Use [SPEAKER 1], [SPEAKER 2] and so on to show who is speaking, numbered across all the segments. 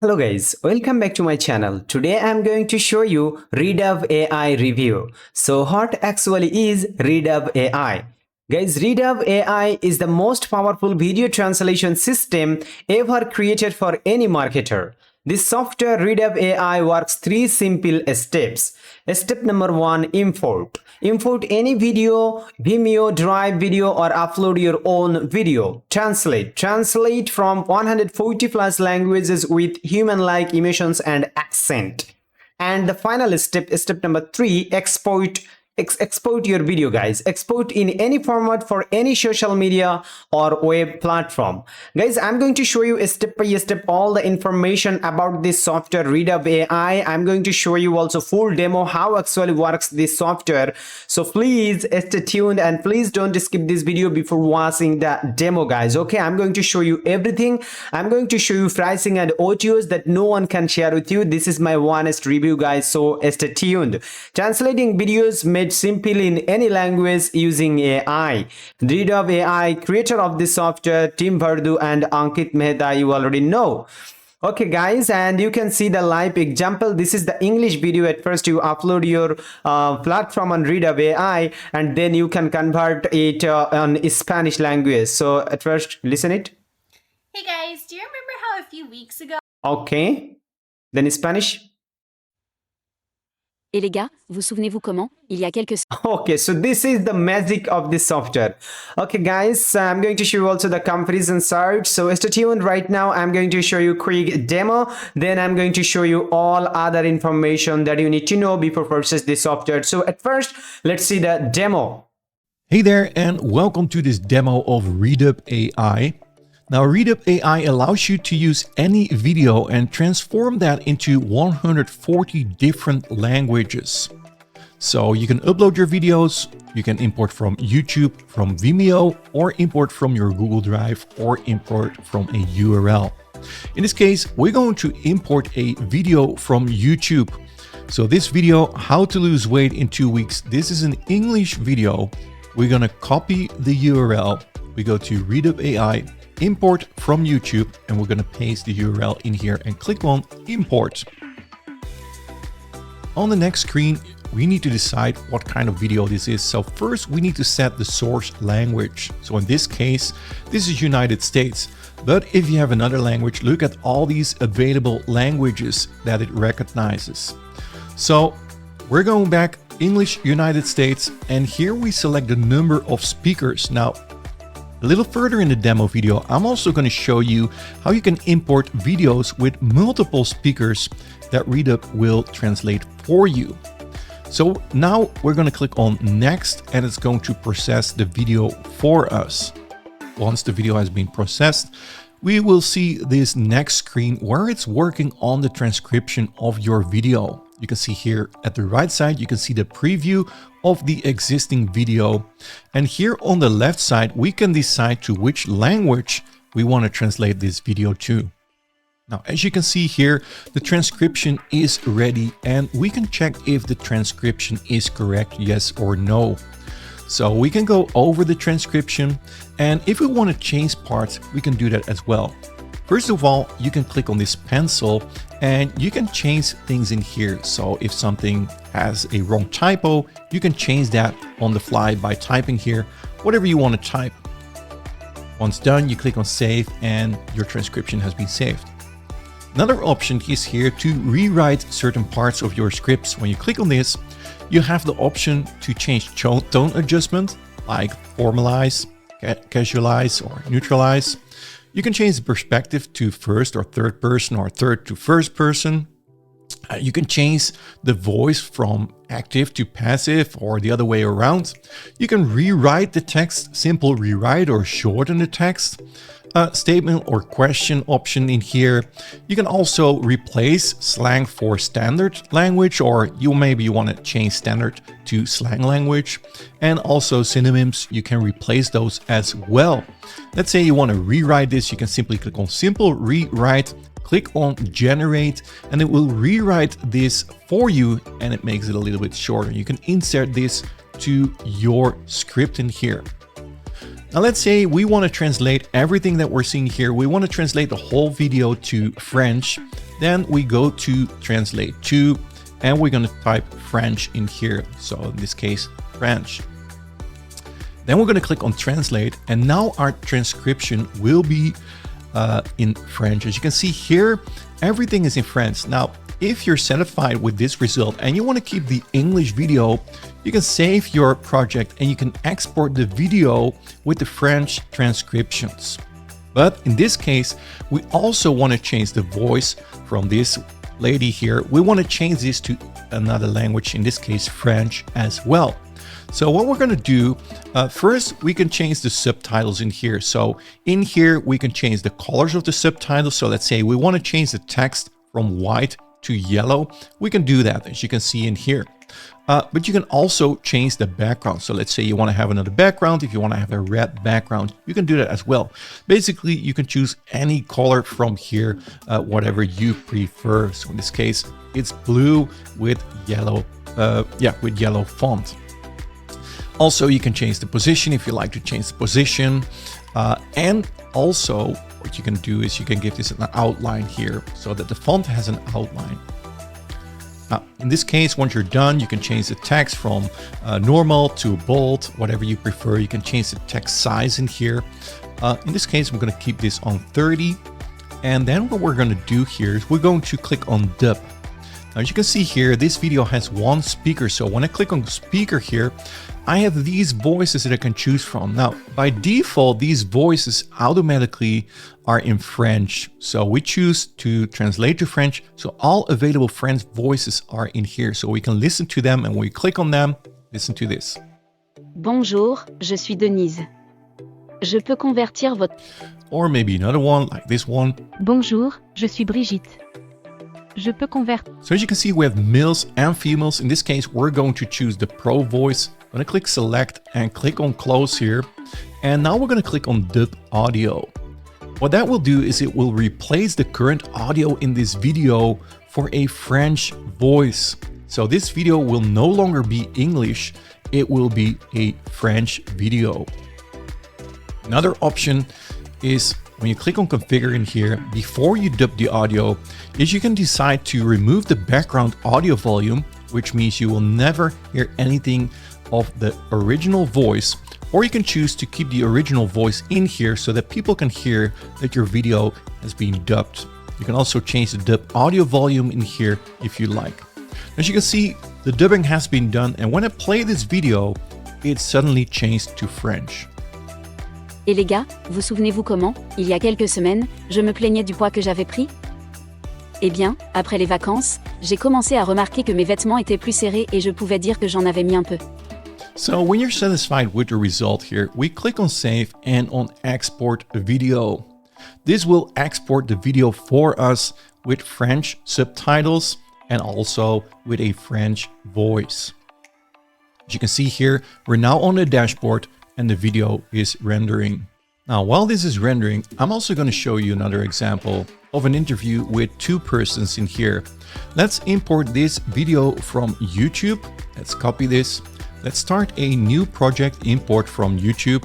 [SPEAKER 1] Hello guys, welcome back to my channel. Today I am going to show you ReDub AI review. So what actually is ReDub AI? Guys, ReDub AI is the most powerful video translation system ever created for any marketer. This software ReDub AI works three simple steps. Step number one, import. Import any video, Vimeo, Drive video or upload your own video. Translate. Translate from 140 plus languages with human-like emotions and accent. And the final step, step number three, export. Export your video, guys. Export in any format for any social media or web platform. Guys, I'm going to show you step by step all the information about this software ReDub AI. I'm going to show you also full demo how actually works this software. So please stay tuned and please don't skip this video before watching the demo, guys. Okay, I'm going to show you everything. I'm going to show you pricing and audios that no one can share with you. This is my honest review, guys, so stay tuned. Translating videos made simple in any language using AI. ReDub AI, creator of this software, Tim Verdu and Ankit Mehta, you already know. Okay guys, and you can see the live example. This is the English video. At first you upload your platform on ReDub AI and then you can convert it on Spanish language. So at first listen it.
[SPEAKER 2] Hey guys, do you remember how a few weeks ago?
[SPEAKER 1] Okay, then Spanish.
[SPEAKER 3] Et les gars, vous souvenez-vous comment, il y a quelques...
[SPEAKER 1] Okay, so this is the magic of this software. Okay guys, I'm going to show you also the comparison search. So stay tuned. Right now I'm going to show you quick demo, then I'm going to show you all other information that you need to know before purchase this software. So at first, let's see the demo.
[SPEAKER 4] Hey there, and welcome to this demo of ReDub AI. Now, ReDub AI allows you to use any video and transform that into 140 different languages. So you can upload your videos, you can import from YouTube, from Vimeo, or import from your Google Drive, or import from a URL. In this case, we're going to import a video from YouTube. So this video, how to lose weight in 2 weeks, this is an English video. We're going to copy the URL. We go to ReDub AI, import from YouTube, and we're going to paste the URL in here and click on import. On the next screen, we need to decide what kind of video this is. So first we need to set the source language. So in this case, this is United States. But if you have another language, look at all these available languages that it recognizes. So we're going back English, United States, and here we select the number of speakers. Now, a little further in the demo video, I'm also going to show you how you can import videos with multiple speakers that ReDub will translate for you. So now we're going to click on next, and it's going to process the video for us. Once the video has been processed, we will see this next screen where it's working on the transcription of your video. You can see here at the right side, you can see the preview of the existing video. And here on the left side, we can decide to which language we want to translate this video to. Now, as you can see here, the transcription is ready and we can check if the transcription is correct, yes or no. So we can go over the transcription, and if we want to change parts, we can do that as well. First of all, you can click on this pencil and you can change things in here. So if something has a wrong typo, you can change that on the fly by typing here whatever you want to type. Once done, you click on save and your transcription has been saved. Another option is here to rewrite certain parts of your scripts. When you click on this, you have the option to change tone adjustment, like formalize, casualize, or neutralize. You can change the perspective to first or third person, or third to first person. You can change the voice from active to passive, or the other way around. You can rewrite the text, simple rewrite, or shorten the text. Statement or question option in here. You can also replace slang for standard language, or maybe you want to change standard to slang language. And also synonyms, you can replace those as well. Let's say you want to rewrite this, you can simply click on simple rewrite, click on generate, and it will rewrite this for you, and it makes it a little bit shorter. You can insert this to your script in here. Now let's say we want to translate everything that we're seeing here. We want to translate the whole video to French. Then we go to translate to, and we're going to type French in here. So in this case, French. Then we're going to click on translate, and now our transcription will be in French. As you can see here, everything is in French. Now, if you're satisfied with this result and you want to keep the English video, you can save your project and you can export the video with the French transcriptions. But in this case, we also want to change the voice from this lady here. We want to change this to another language, in this case, French as well. So what we're going to do, first we can change the subtitles in here. So in here, we can change the colors of the subtitles. So let's say we want to change the text from white to yellow. We can do that, as you can see in here. But you can also change the background. So let's say you want to have another background. If you want to have a red background, you can do that as well. Basically, you can choose any color from here, whatever you prefer. So in this case, it's blue with yellow, with yellow font. Also, you can change the position if you like to change the position. And also, what you can do is you can give this an outline here so that the font has an outline. Now, in this case, once you're done, you can change the text from normal to bold, whatever you prefer. You can change the text size in here. In this case, I'm going to keep this on 30. And then what we're going to do here is we're going to click on dub. Now, as you can see here, this video has one speaker. So when I click on speaker here, I have these voices that I can choose from. Now, by default, these voices automatically are in French. So we choose to translate to French. So all available French voices are in here. So we can listen to them, and when we click on them, listen to this.
[SPEAKER 3] Bonjour, je suis Denise. Je peux convertir votre...
[SPEAKER 4] Or maybe another one like this one.
[SPEAKER 5] Bonjour, je suis Brigitte. Je peux convertir.
[SPEAKER 4] So as you can see, we have males and females. In this case, we're going to choose the pro voice. I'm going to click select and click on close here. And now we're going to click on dub audio. What that will do is it will replace the current audio in this video for a French voice. So this video will no longer be English. It will be a French video. Another option is when you click on configure in here, before you dub the audio, is you can decide to remove the background audio volume, which means you will never hear anything of the original voice, or you can choose to keep the original voice in here so that people can hear that your video has been dubbed. You can also change the dub audio volume in here if you like. As you can see, the dubbing has been done, and when I play this video, it suddenly changed to French.
[SPEAKER 3] Et les gars, vous souvenez-vous comment, il y a quelques semaines, je me plaignais du poids que j'avais pris? Eh bien, après les vacances, j'ai commencé à remarquer que mes vêtements étaient plus serrés et je pouvais dire que j'en avais mis un peu.
[SPEAKER 4] So when you're satisfied with the result here, we click on save and on export video. This will export the video for us with French subtitles and also with a French voice. As you can see here, we're now on the dashboard and the video is rendering. Now, while this is rendering, I'm also going to show you another example of an interview with two persons in here. Let's import this video from YouTube. Let's copy this. Let's start a new project import from YouTube,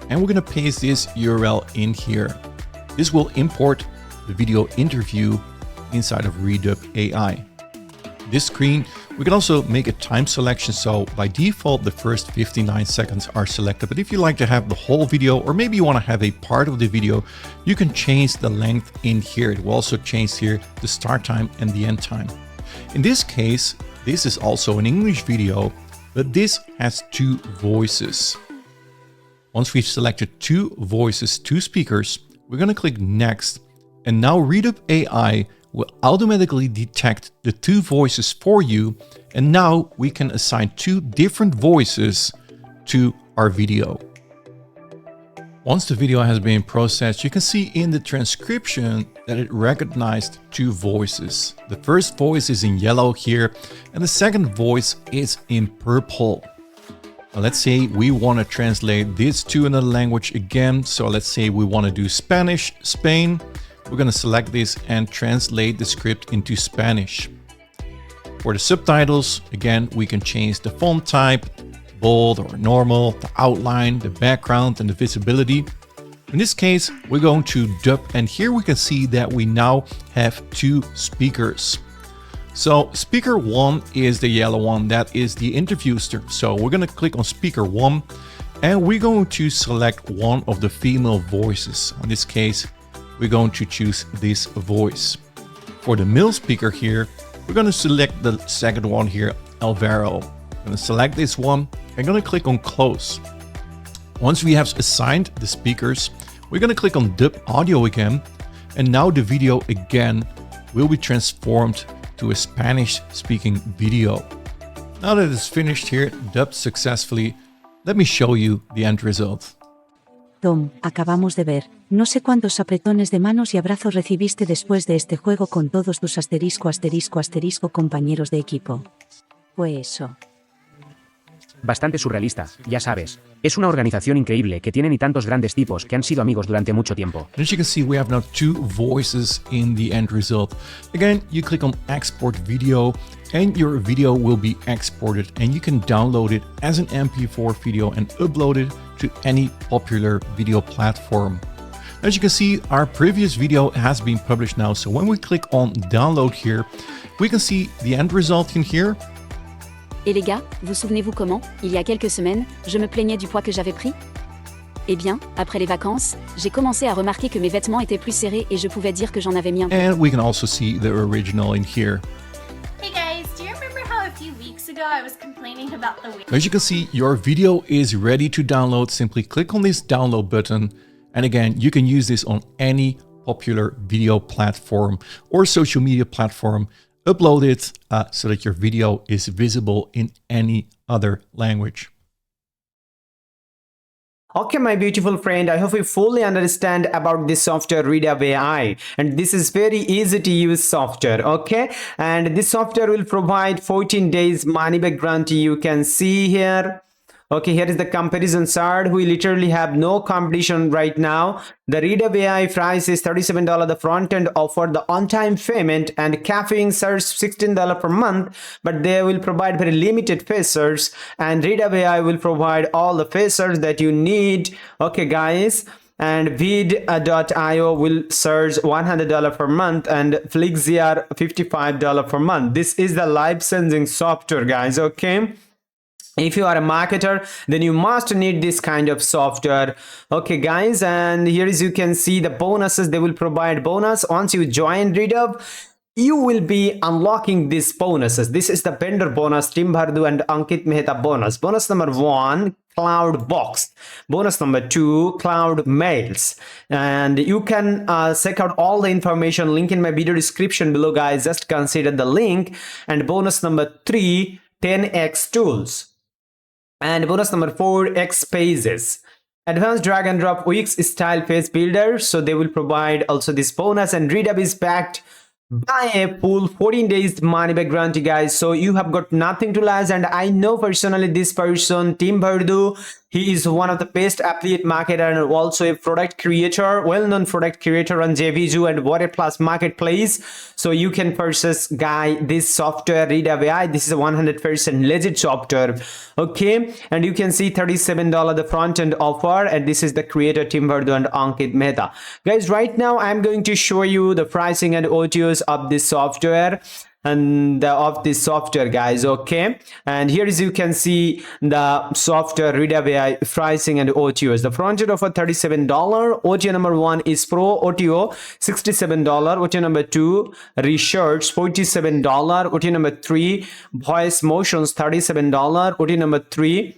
[SPEAKER 4] and we're going to paste this URL in here. This will import the video interview inside of ReDub AI. This screen, we can also make a time selection. So by default, the first 59 seconds are selected. But if you like to have the whole video, or maybe you want to have a part of the video, you can change the length in here. It will also change here the start time and the end time. In this case, this is also an English video, but this has two voices. Once we've selected two voices, two speakers, we're going to click next. And now ReDub AI will automatically detect the two voices for you. And now we can assign two different voices to our video. Once the video has been processed, you can see in the transcription that it recognized two voices. The first voice is in yellow here, and the second voice is in purple. Now let's say we want to translate this to another language again. So let's say we want to do Spanish, Spain. We're going to select this and translate the script into Spanish. For the subtitles, again, we can change the font type, bold or normal, the outline, the background, and the visibility. In this case, we're going to dub, and here we can see that we now have two speakers. So speaker 1 is the yellow one, that is the interviewster. So we're going to click on speaker 1 and we're going to select one of the female voices. In this case, we're going to choose this voice. For the male speaker here, we're going to select the second one here, Alvaro. I'm going to select this one and going to click on close. Once we have assigned the speakers, we're going to click on dub audio again, and now the video again will be transformed to a Spanish speaking video. Now that it's finished here, dubbed successfully, let me show you the end result.
[SPEAKER 6] Tom, acabamos de ver. No sé cuántos apretones de manos y abrazos recibiste después de este juego con todos tus compañeros de equipo. Fue eso.
[SPEAKER 7] Bastante surrealista, ya sabes. Es una organización increíble que tienen y tantos grandes tipos que han sido amigos durante mucho tiempo.
[SPEAKER 4] As you can see, we have now two voices in the end result. Again, you click on export video and your video will be exported and you can download it as an MP4 video and upload it to any popular video platform. As you can see, our previous video has been published now. So when we click on download here, we can see the end result in here.
[SPEAKER 3] Et les gars, vous souvenez-vous comment, il y a quelques semaines, je me plaignais du poids que j'avais pris? Eh bien, après les vacances, j'ai commencé à remarquer que mes vêtements étaient plus serrés et je pouvais dire que j'en avais mis un peu.
[SPEAKER 4] And we can also see the original in here.
[SPEAKER 2] Hey guys, do you remember how a few weeks ago I was complaining about the weight?
[SPEAKER 4] As you can see, your video is ready to download. Simply click on this download button. And again, you can use this on any popular video platform or social media platform. Upload it so that your video is visible in any other language.
[SPEAKER 1] Okay, my beautiful friend, I hope you fully understand about this software ReDub AI, and this is very easy to use software. Okay, and this software will provide 14 days money back guarantee. You can see here. Okay, here is the comparison chart. We literally have no competition right now. The ReDub AI price is $37. The front end offer the on-time payment and caffeine surge $16 per month, but they will provide very limited features, and ReDub AI will provide all the features that you need. Okay, guys. And vid.io will surge $100 per month and Flixia $55 per month. This is the licensing software, guys. Okay. If you are a marketer, then you must need this kind of software. Okay, guys, and here is you can see the bonuses. They will provide bonus once you join ReDub. You will be unlocking these bonuses. This is the vendor bonus, Tim Bhardu and Ankit Mehta bonus. Bonus number 1, Cloud Box. Bonus number 2, Cloud Mails. And you can check out all the information, link in my video description below, guys. Just consider the link. And bonus number 3, 10x Tools. And bonus number 4, X Pages. Advanced drag and drop Wix style page builder. So they will provide also this bonus, and ReDub is backed by a full 14 days money back guarantee, guys. So you have got nothing to lose. And I know personally this person, Tim Bhardu. He is one of the best affiliate marketer and also a product creator, well-known product creator on JVZoo and Water Plus Marketplace. So you can purchase, guy, this software ReDub AI. This is a 100% legit software. Okay, and you can see $37 the front end offer, and this is the creator Tim Bhardu and Ankit Mehta. Guys, right now I'm going to show you the pricing and OTOs of this software. And of this software, guys. Okay, and here is you can see the software ReDub AI pricing and OTOs. The front end offer $37. OTO number 1 is Pro OTO $67. OTO number 2 Research $47. OTO number 3 Voice Motions $37. OTO number 3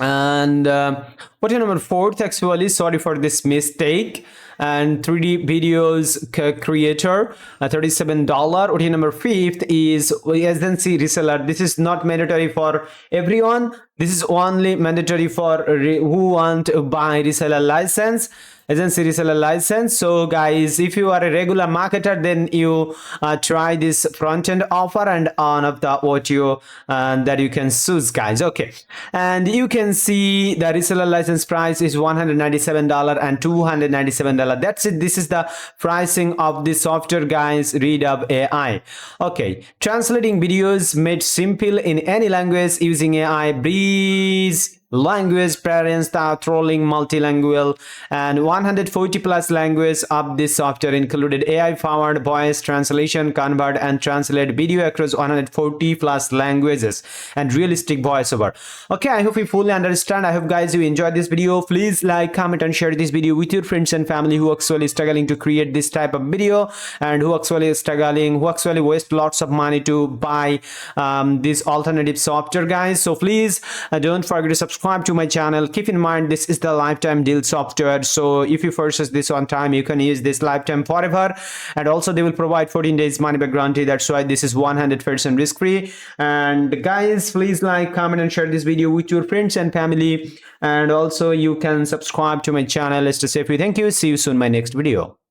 [SPEAKER 1] and OTO number 4, actually, sorry for this mistake, and 3D videos creator $37. OTO number 5 is agency reseller. This is not mandatory for everyone. This is only mandatory for who want to buy reseller license, agency reseller license. So guys, if you are a regular marketer, then you try this front end offer and on of the OTO that you can choose, guys. Okay, and you can see the reseller license price is $197 and $297. That's it. This is the pricing of the software, guys, ReDub AI. Okay, translating videos made simple in any language using AI. Breeze. language parents that trolling multilingual, and 140 plus languages of this software included AI powered voice translation, convert and translate video across 140 plus languages, and realistic voiceover. Okay, I hope you fully understand. I hope guys you enjoyed this video. Please like, comment and share this video with your friends and family who actually struggling to create this type of video, and who actually waste lots of money to buy this alternative software, guys. So please don't forget to subscribe to my channel. Keep in mind this is the lifetime deal software, so if you purchase this on time you can use this lifetime forever, and also they will provide 14 days money back guarantee. That's why this is 100% risk free. And guys, please like, comment and share this video with your friends and family, and also you can subscribe to my channel. Let's just say thank you. See you soon in my next video.